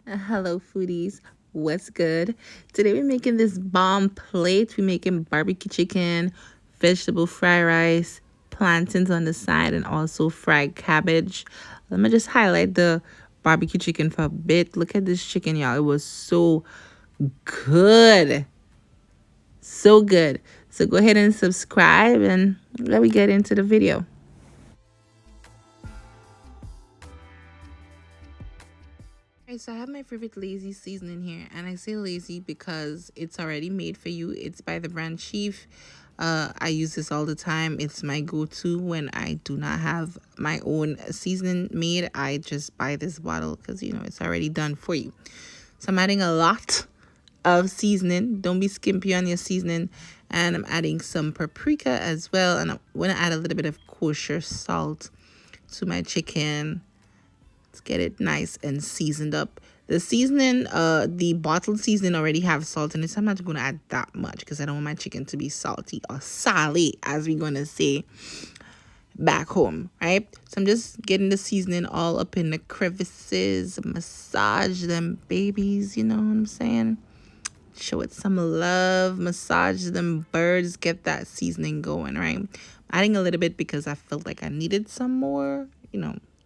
Hello, foodies. What's good? Today we're making this bomb plate. We're making barbecue chicken, vegetable fried rice, plantains on the side, and also fried cabbage. Let me just highlight the barbecue chicken for a bit. Look at this chicken, y'all. It was so good. So good. So go ahead and subscribe and let me get into the video. Okay, so I have my favorite lazy seasoning here, and I say lazy because it's already made for you. It's by the brand Chief. I use this all the time. It's my go-to when I do not have my own seasoning made. I just buy this bottle because it's already done for you. So I'm adding a lot of seasoning. Don't be skimpy on your seasoning. And I'm adding some paprika as well. And I'm going to add a little bit of kosher salt to my chicken. Let's get it nice and seasoned up. The seasoning, the bottled seasoning already have salt in it, so I'm not going to add that much because I don't want my chicken to be salty or sally, as we're going to say back home, right? So I'm just getting the seasoning all up in the crevices, massage them babies, you know what I'm saying? Show it some love, massage them birds, get that seasoning going, right? Adding a little bit because I felt like I needed some more,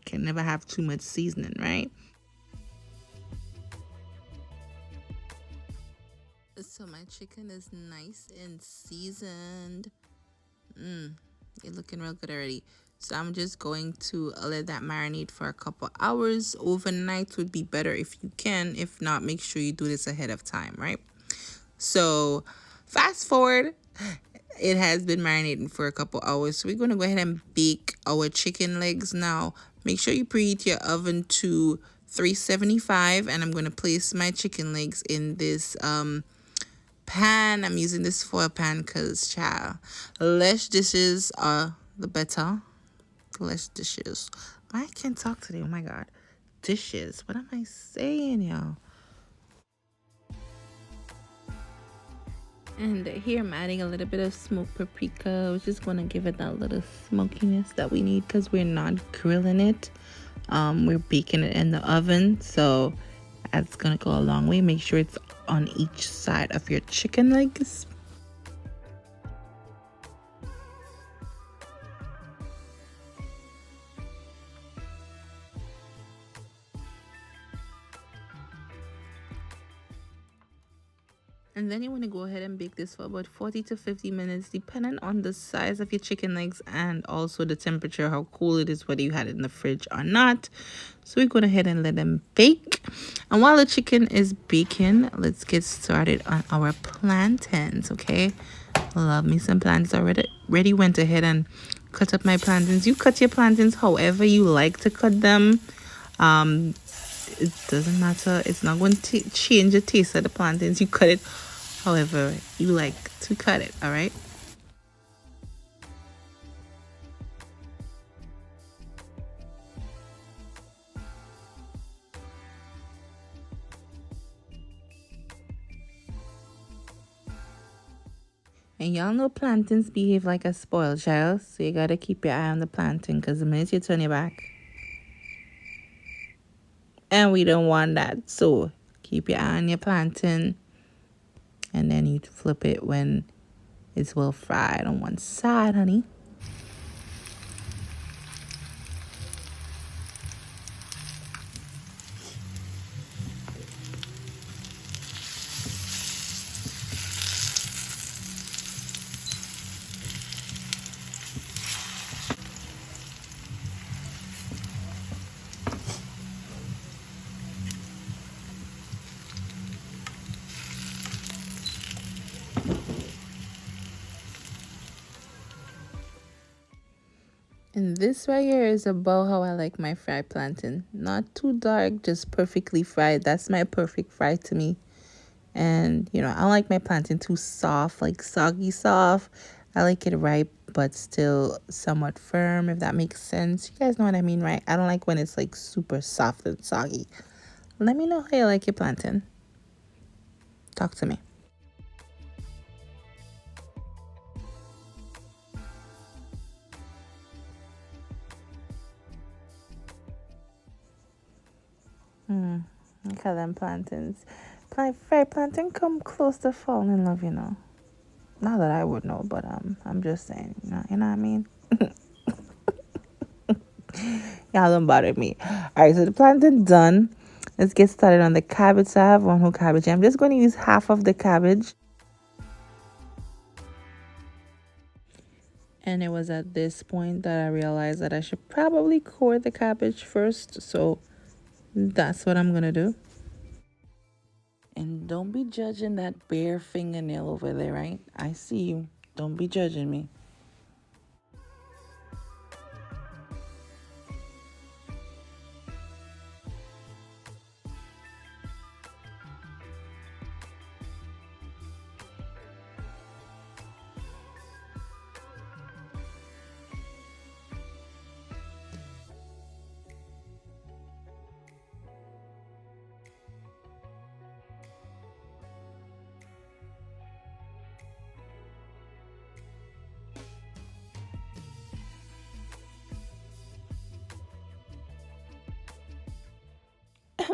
can never have too much seasoning, right? So my chicken is nice and seasoned. It's looking real good already. So I'm just going to let that marinate for a couple hours. Overnight would be better if you can. If not, make sure you do this ahead of time, right? So fast forward, it has been marinating for a couple hours. So we're going to go ahead and bake our chicken legs now. Make sure you preheat your oven to 375, and I'm going to place my chicken legs in this pan. I'm using this foil pan because, child, less dishes are the better. Less dishes. I can't talk today. Oh my god. Dishes. What am I saying, y'all? And here I'm adding a little bit of smoked paprika. I was just going to give it that little smokiness that we need because we're not grilling it. We're baking it in the oven. So that's going to go a long way. Make sure it's on each side of your chicken legs. And then you want to go ahead and bake this for about 40 to 50 minutes, depending on the size of your chicken legs and also the temperature, how cool it is, whether you had it in the fridge or not. So we're going ahead and let them bake. And while the chicken is baking, let's get started on our plantains, okay? Love me some plantains. Already went ahead and cut up my plantains. You cut your plantains however you like to cut them. Um, it doesn't matter. It's not going to change the taste of the plantains. You cut it however you like to cut it, all right? And y'all know plantains behave like a spoiled child, so you gotta keep your eye on the plantain because the minute you turn your back, and we don't want that. So keep your eye on your plantain, and then you flip it when it's well fried on one side, honey. And this right here is about how I like my fried plantain. Not too dark, just perfectly fried. That's my perfect fry to me. And, I don't like my plantain too soft, like soggy soft. I like it ripe, but still somewhat firm, if that makes sense. You guys know what I mean, right? I don't like when it's like super soft and soggy. Let me know how you like your plantain. Talk to me. I kind tell them plantains. Fried plantain come close to falling in love, you know. Not that I would know, but I'm just saying, you know what I mean? Y'all don't bother me. All right, so the plantain done. Let's get started on the cabbage. So I have one whole cabbage. I'm just going to use half of the cabbage. And it was at this point that I realized that I should probably core the cabbage first. So that's what I'm going to do. And don't be judging that bare fingernail over there, right? I see you. Don't be judging me.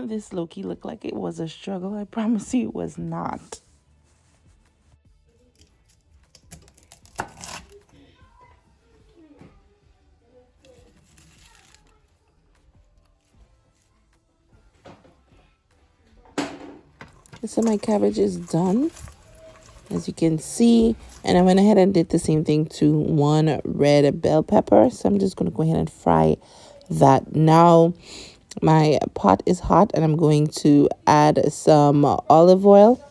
This Loki looked like it was a struggle. I promise you it was not. So my cabbage is done, as you can see. And I went ahead and did the same thing to one red bell pepper. So I'm just going to go ahead and fry that now. My pot is hot and I'm going to add some olive oil.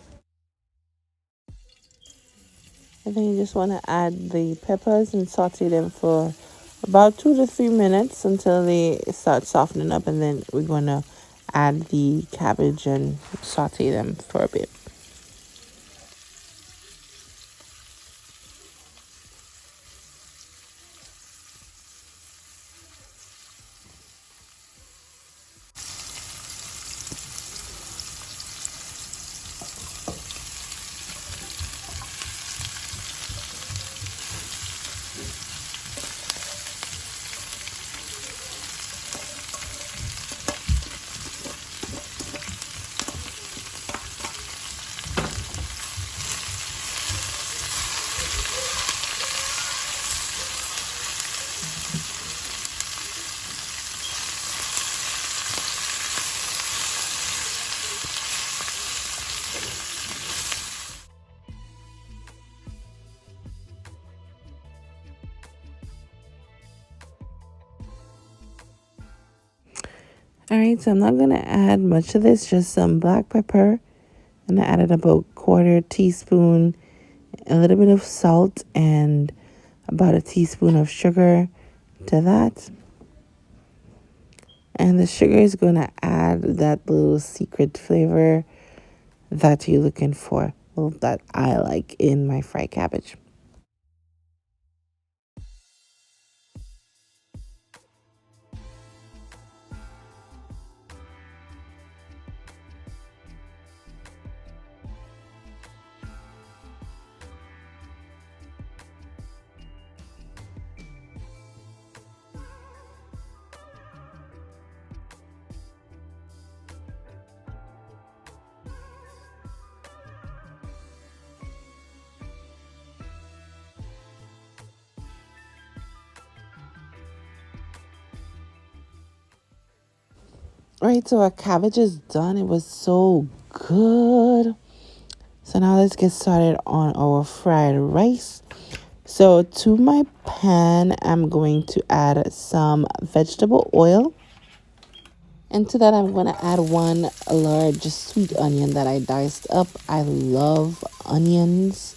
And then you just want to add the peppers and saute them for about 2 to 3 minutes until they start softening up. And then we're going to add the cabbage and saute them for a bit. All right, so I'm not going to add much of this, just some black pepper. And I added about 1/4 teaspoon, a little bit of salt, and about a teaspoon of sugar to that. And the sugar is going to add that little secret flavor that you're looking for, well, that I like in my fried cabbage. Right, so our cabbage is done. It was so good. So now let's get started on our fried rice. So to my pan, I'm going to add some vegetable oil. And to that, I'm going to add one large sweet onion that I diced up. I love onions,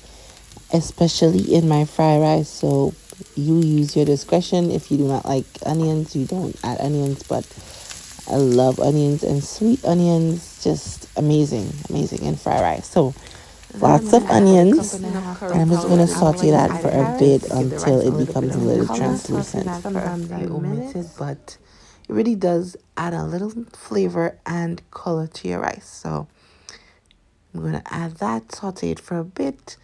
especially in my fried rice. So you use your discretion. If you do not like onions, you don't add onions. But I love onions, and sweet onions, just amazing, amazing in fried rice. So lots of onions, and I'm just going to saute that for a bit until it becomes a little translucent. Sometimes I omit it, but it really does add a little flavor and color to your rice. So I'm going to add that, saute it for a bit